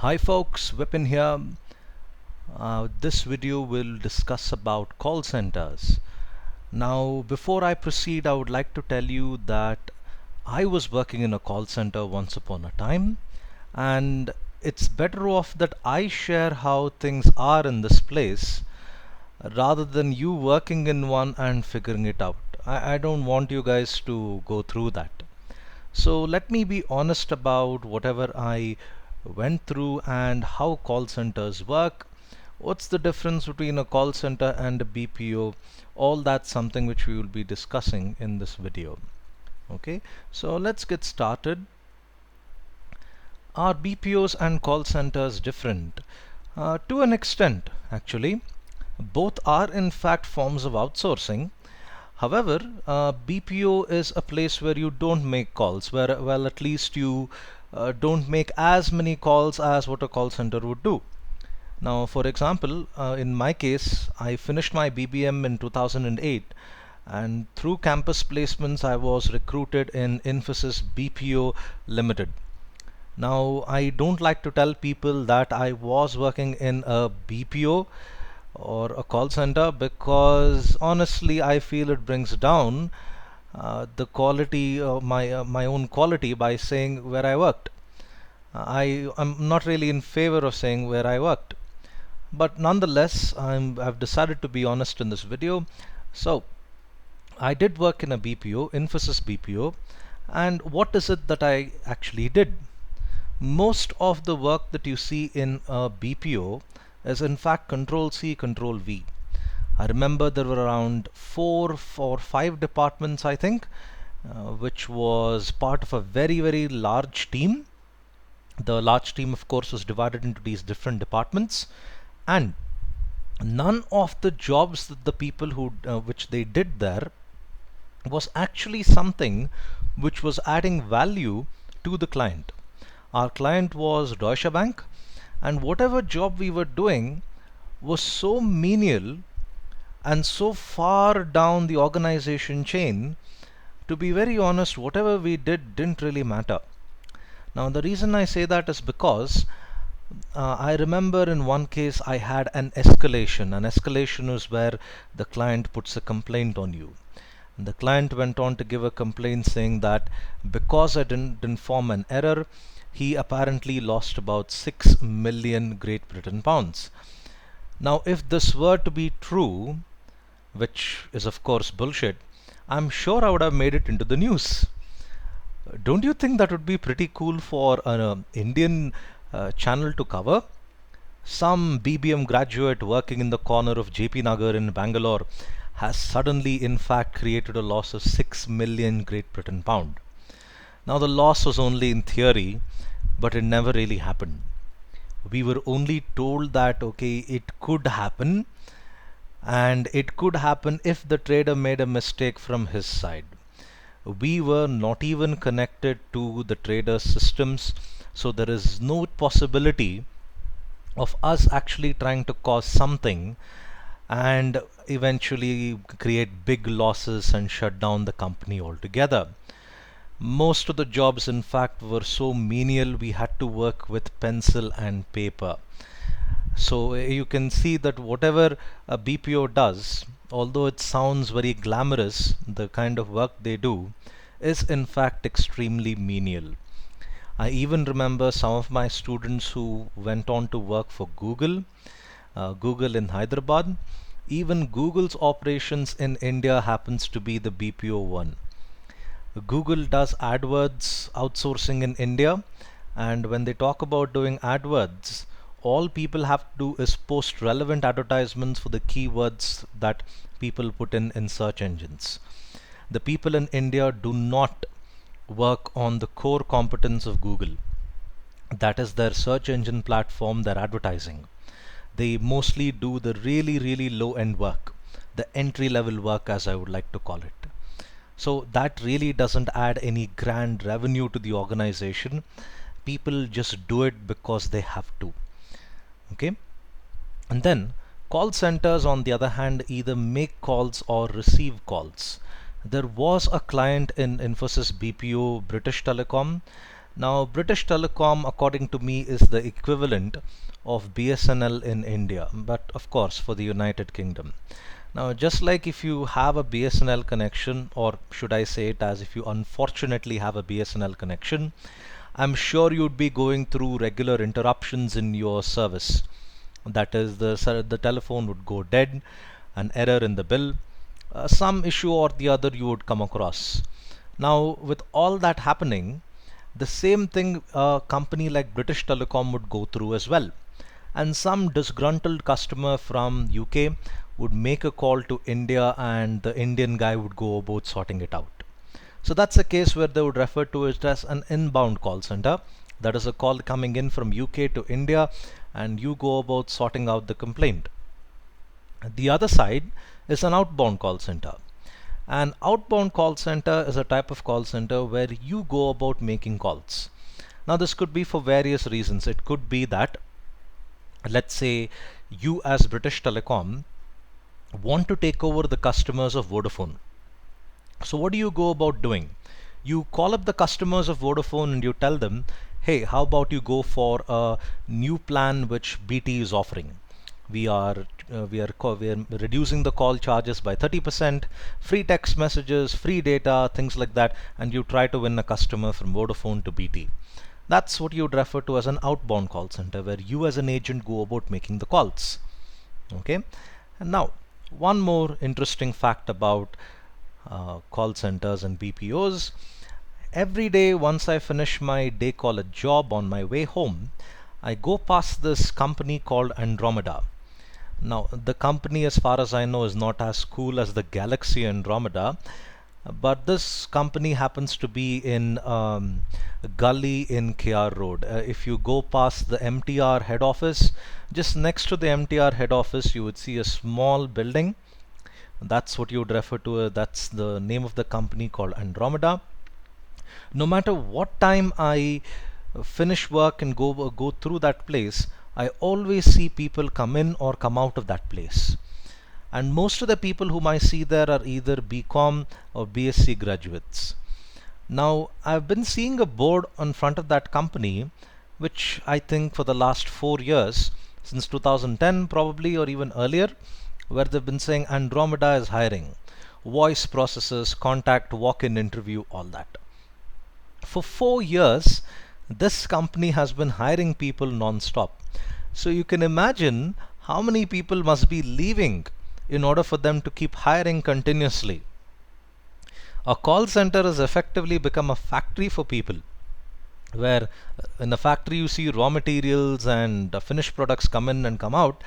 Hi folks, Vipin here. This video will discuss about call centers. Now, before I proceed, I would like to tell you that I was working in a call center once upon a time, and it's better off that I share how things are in this place rather than you working in one and figuring it out. I don't want you guys to go through that. So let me be honest about whatever I went through and how call centers work. What's the difference between a call center and a BPO? All that's something which we will be discussing in this video. Okay, so let's get started. Are BPOs and call centers different? To an extent, actually. Both are in fact forms of outsourcing. However, BPO is a place where you don't make calls, where, well, at least you don't make as many calls as what a call center would do. Now, for example, in my case, I finished my BBM in 2008, and through campus placements, I was recruited in Infosys BPO Ltd. Now, I don't like to tell people that I was working in a BPO or a call center because honestly I feel it brings down the quality of my own quality by saying where I worked. I'm not really in favor of saying where I worked, but nonetheless I've decided to be honest in this video. So I did work in a BPO, Infosys BPO, and what is it that I actually did? Most of the work that you see in a BPO is in fact Control C, Control V. I remember there were around 4 or 5 departments, I think, which was part of a very large team. The large team, of course, was divided into these different departments, and none of the jobs that the people who which they did there was actually something which was adding value to the client. Our client was Deutsche Bank, and whatever job we were doing was so menial and so far down the organization chain. To be very honest, whatever we did didn't really matter. Now, the reason I say that is because I remember in one case I had an escalation. An escalation is where the client puts a complaint on you. And the client went on to give a complaint saying that because I didn't inform an error, he apparently lost about 6 million Great Britain pounds. Now, if this were to be true, which is of course bullshit, I'm sure I would have made it into the news. Don't you think that would be pretty cool for an Indian channel to cover? Some BBM graduate working in the corner of JP Nagar in Bangalore has suddenly in fact created a loss of 6 million Great Britain pound. Now, the loss was only in theory, but it never really happened. We were only told that okay, it could happen, and it could happen if the trader made a mistake from his side. We were not even connected to the trader's systems, so there is no possibility of us actually trying to cause something and eventually create big losses and shut down the company altogether. Most of the jobs, in fact, were so menial we had to work with pencil and paper. So you can see that whatever a BPO does, although it sounds very glamorous, the kind of work they do is in fact extremely menial. I even remember some of my students who went on to work for Google in Hyderabad. Even Google's operations in India happens to be the BPO one. Google does AdWords outsourcing in India, and when they talk about doing AdWords, all people have to do is post relevant advertisements for the keywords that people put in search engines. The people in India do not work on the core competence of Google. That is their search engine platform, their advertising. They mostly do the really low end work, the entry level work as I would like to call it. So that really doesn't add any grand revenue to the organization. People just do it because they have to. Okay? And then call centers, on the other hand, either make calls or receive calls. There was a client in Infosys BPO British Telecom. Now, British Telecom, according to me, is the equivalent of BSNL in India, but of course for the United Kingdom. Now, just like if you have a BSNL connection, or should I say it as if you unfortunately have a BSNL connection, I'm sure you'd be going through regular interruptions in your service. That is, the telephone would go dead, an error in the bill, some issue or the other you would come across. Now, with all that happening, the same thing a company like British Telecom would go through as well. And some disgruntled customer from UK would make a call to India and the Indian guy would go about sorting it out. So that's a case where they would refer to it as an inbound call center. That is a call coming in from UK to India and you go about sorting out the complaint. The other side is an outbound call center. An outbound call center is a type of call center where you go about making calls. Now, this could be for various reasons. It could be that, let's say, you as British Telecom want to take over the customers of Vodafone. So, what do you go about doing? You call up the customers of Vodafone and you tell them, hey, how about you go for a new plan which BT is offering? We are reducing the call charges by 30%, free text messages, free data, things like that, and you try to win a customer from Vodafone to BT. That's what you would refer to as an outbound call center, where you as an agent go about making the calls. Okay, and now one more interesting fact about call centers and BPOs. Every day, once I finish my day call a job on my way home, I go past this company called Andromeda. Now, the company, as far as I know, is not as cool as the Galaxy Andromeda, but this company happens to be in a gully in KR Road. If you go past the MTR head office, just next to the MTR head office, you would see a small building. That's what you would refer to. That's the name of the company called Andromeda. No matter what time I finish work and go through that place, I always see people come in or come out of that place. And most of the people whom I see there are either BCom or BSc graduates. Now, I've been seeing a board in front of that company, which I think for the last 4 years, since 2010 probably, or even earlier, where they've been saying Andromeda is hiring. Voice processes, contact, walk-in interview, all that. For 4 years, this company has been hiring people non-stop. So you can imagine how many people must be leaving in order for them to keep hiring continuously. A call center has effectively become a factory for people, where in a factory you see raw materials and finished products come in and come out.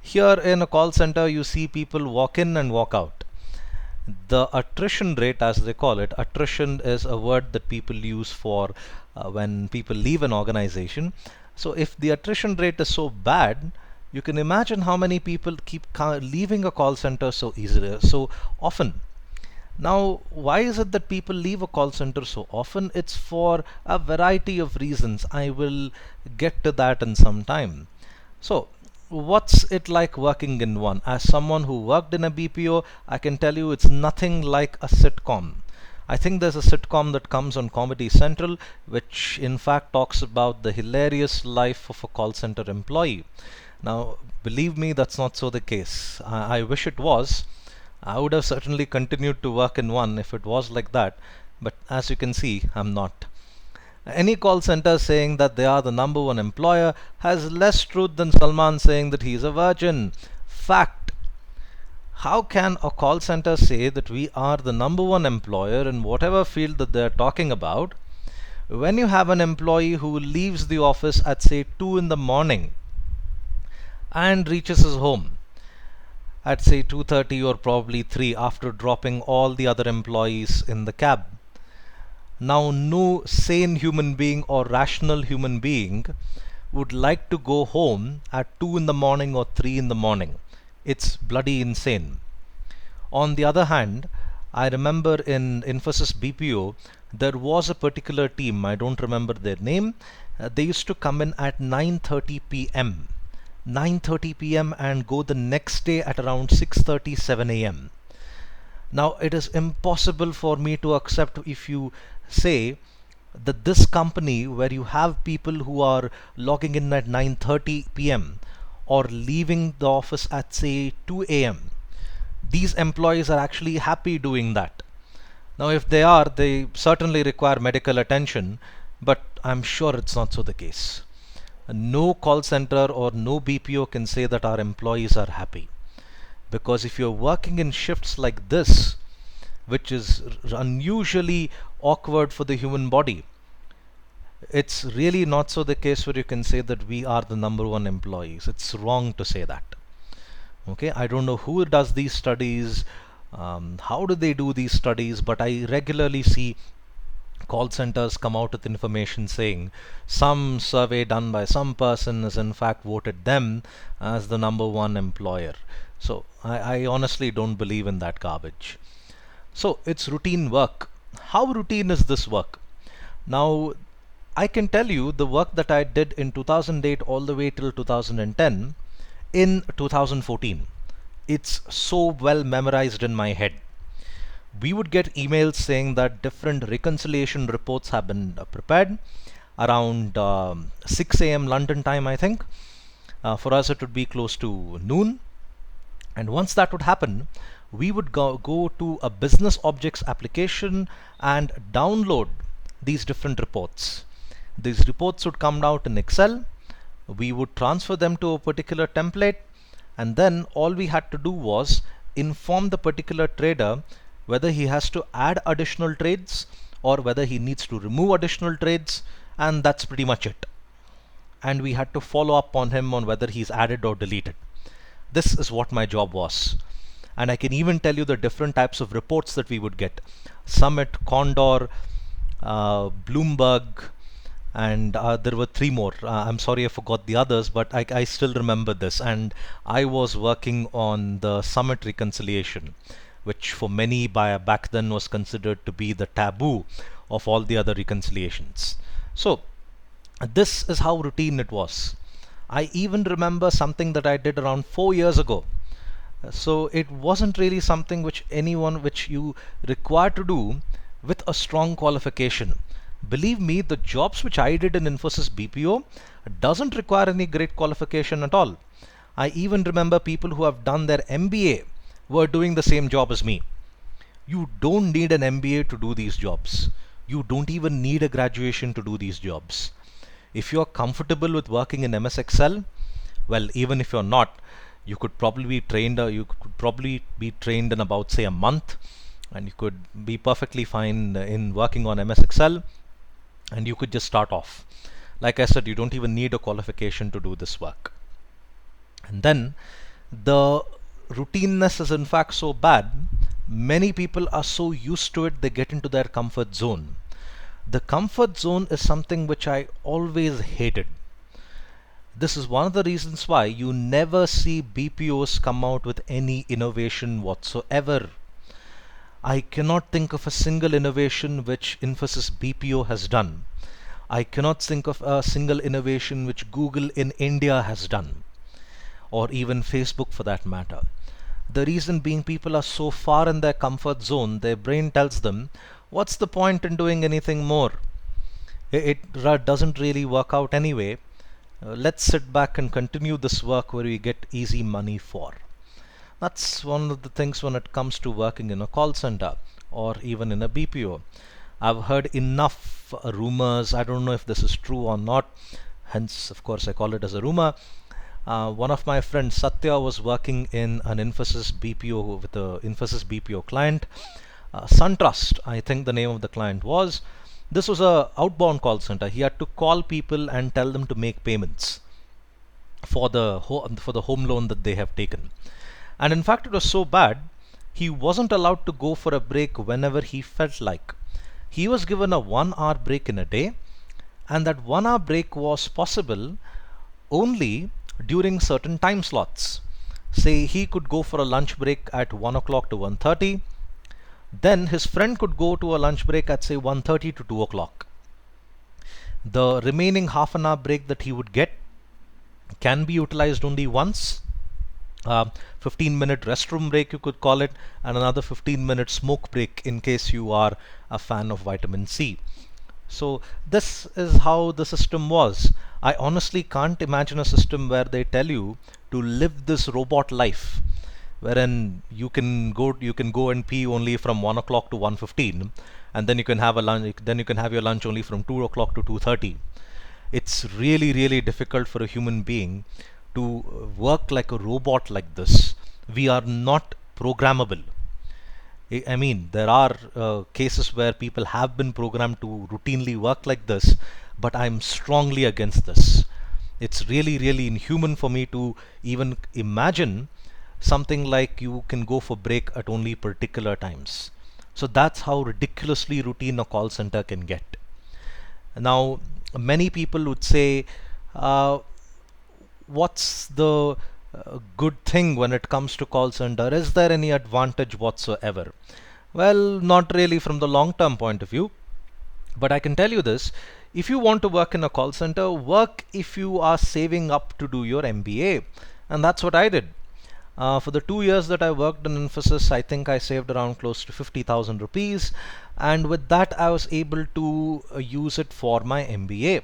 Here in a call center you see people walk in and walk out. The attrition rate, as they call it, attrition is a word that people use for when people leave an organization. So if the attrition rate is so bad, you can imagine how many people keep leaving a call center so easily, so often. Now, why is it that people leave a call center so often? It's for a variety of reasons. I will get to that in some time. So, what's it like working in one? As someone who worked in a BPO, I can tell you it's nothing like a sitcom. I think there's a sitcom that comes on Comedy Central, which in fact talks about the hilarious life of a call center employee. Now, believe me, that's not so the case. I wish it was. I would have certainly continued to work in one if it was like that, but as you can see, I'm not. Any call center saying that they are the number one employer has less truth than Salman saying that he's a virgin. Fact. How can a call center say that we are the number one employer in whatever field that they're talking about when you have an employee who leaves the office at say 2 in the morning and reaches his home at say 2:30 or probably 3 after dropping all the other employees in the cab? Now, no sane human being or rational human being would like to go home at 2 in the morning or 3 in the morning. It's bloody insane. On the other hand, I remember in Infosys BPO, there was a particular team, I don't remember their name, they used to come in at 9:30 p.m. 9:30 p.m. and go the next day at around 6:30, 7 a.m. Now, it is impossible for me to accept if you say that this company where you have people who are logging in at 9:30 p.m. or leaving the office at say 2 a.m., these employees are actually happy doing that. Now, if they are, they certainly require medical attention, but I'm sure it's not so the case. No call center or no BPO can say that our employees are happy. Because if you're working in shifts like this, which is unusually awkward for the human body, it's really not so the case where you can say that we are the number one employees. It's wrong to say that. Okay, I don't know who does these studies, how do they do these studies, but I regularly see call centers come out with information saying some survey done by some person has in fact voted them as the number one employer. So I honestly don't believe in that garbage. So it's routine work. How routine is this work? Now, I can tell you the work that I did in 2008 all the way till 2010 in 2014. It's so well memorized in my head. We would get emails saying that different reconciliation reports have been prepared around 6 a.m. London time, I think. For us, it would be close to noon. And once that would happen, we would go to a business objects application and download these different reports. These reports would come out in Excel. We would transfer them to a particular template, and then all we had to do was inform the particular trader whether he has to add additional trades or whether he needs to remove additional trades, and that's pretty much it. And we had to follow up on him on whether he's added or deleted. This is what my job was. And I can even tell you the different types of reports that we would get. Summit, Condor, Bloomberg, and there were three more. I'm sorry I forgot the others, but I still remember this. And I was working on the Summit reconciliation, which for many back then was considered to be the taboo of all the other reconciliations. So this is how routine it was. I even remember something that I did around 4 years ago. So it wasn't really something which you require to do with a strong qualification. Believe me, the jobs which I did in Infosys BPO doesn't require any great qualification at all. I even remember people who have done their MBA were doing the same job as me. You don't need an MBA to do these jobs. You don't even need a graduation to do these jobs. If you're comfortable with working in MS Excel, well, even if you're not, you could probably be trained in about say a month, and you could be perfectly fine in working on MS Excel, and you could just start off. Like I said, you don't even need a qualification to do this work. And then the routineness is in fact so bad, many people are so used to it they get into their comfort zone. The comfort zone is something which I always hated. This is one of the reasons why you never see BPOs come out with any innovation whatsoever. I cannot think of a single innovation which Infosys BPO has done. I cannot think of a single innovation which Google in India has done, or even Facebook for that matter. The reason being, people are so far in their comfort zone, their brain tells them, what's the point in doing anything more? It doesn't really work out anyway. Let's sit back and continue this work where we get easy money for. That's one of the things when it comes to working in a call center or even in a BPO. I've heard enough rumors. I don't know if this is true or not. Hence, of course, I call it as a rumor. One of my friends, Satya, was working in an Infosys BPO with a Infosys BPO client. SunTrust, I think the name of the client was. This was a outbound call center. He had to call people and tell them to make payments for the home loan that they have taken. And in fact, it was so bad, he wasn't allowed to go for a break whenever he felt like. He was given a 1 hour break in a day, and that 1 hour break was possible only during certain time slots. Say he could go for a lunch break at 1 o'clock to 1:30. Then his friend could go to a lunch break at say 1:30 to 2 o'clock. The remaining half an hour break that he would get can be utilized only once. 15-minute restroom break, you could call it, and another 15-minute smoke break in case you are a fan of vitamin C. So this is how the system was. I honestly can't imagine a system where they tell you to live this robot life, wherein you can go and pee only from 1 o'clock to 1:15, and then you can have a lunch. Then you can have your lunch only from 2 o'clock to 2:30. It's really, really difficult for a human being to work like a robot like this. We are not programmable. I mean, there are cases where people have been programmed to routinely work like this, but I'm strongly against this. It's really, really inhuman for me to even imagine something like you can go for break at only particular times. So that's how ridiculously routine a call center can get. Now, many people would say, uh, what's the good thing when it comes to call center? Is there any advantage whatsoever? Well, not really from the long term point of view, but I can tell you this. If you want to work in a call center, work if you are saving up to do your MBA. And that's what I did. For the 2 years that I worked in Infosys, I think I saved around close to 50,000 rupees. And with that, I was able to use it for my MBA.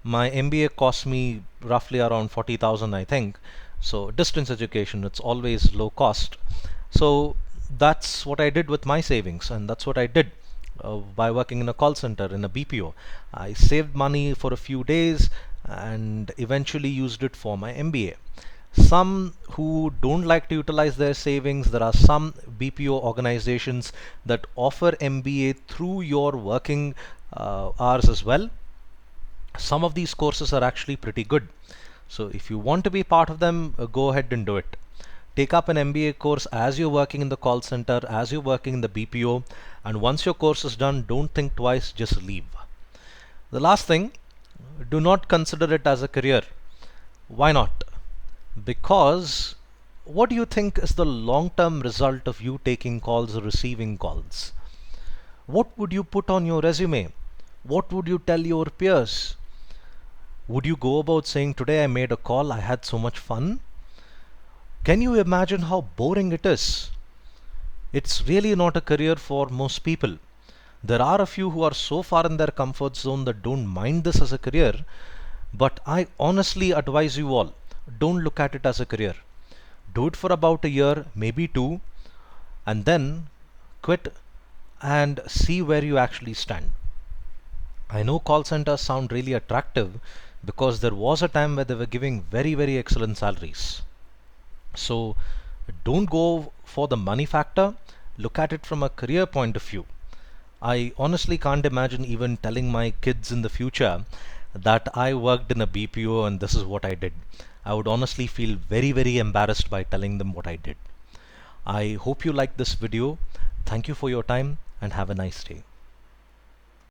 My MBA cost me roughly around 40,000, I think. So distance education, it's always low cost. So that's what I did with my savings, and that's what I did by working in a call center in a BPO. I saved money for a few days and eventually used it for my MBA. Some who don't like to utilize their savings, there are some BPO organizations that offer MBA through your working hours as well. Some of these courses are actually pretty good. So if you want to be part of them, go ahead and do it. Take up an MBA course as you're working in the call center, as you're working in the BPO, and once your course is done, don't think twice, just leave. The last thing, do not consider it as a career. Why not? Because what do you think is the long-term result of you taking calls or receiving calls? What would you put on your resume? What would you tell your peers? Would you go about saying, today I made a call, I had so much fun? Can you imagine how boring it is? It's really not a career for most people. There are a few who are so far in their comfort zone that don't mind this as a career, but I honestly advise you all, don't look at it as a career. Do it for about a year, maybe two, and then quit and see where you actually stand. I know call centers sound really attractive because there was a time where they were giving very, very excellent salaries. So don't go for the money factor, look at it from a career point of view. I honestly can't imagine even telling my kids in the future that I worked in a BPO and this is what I did. I would honestly feel very, very embarrassed by telling them what I did. I hope you liked this video. Thank you for your time and have a nice day.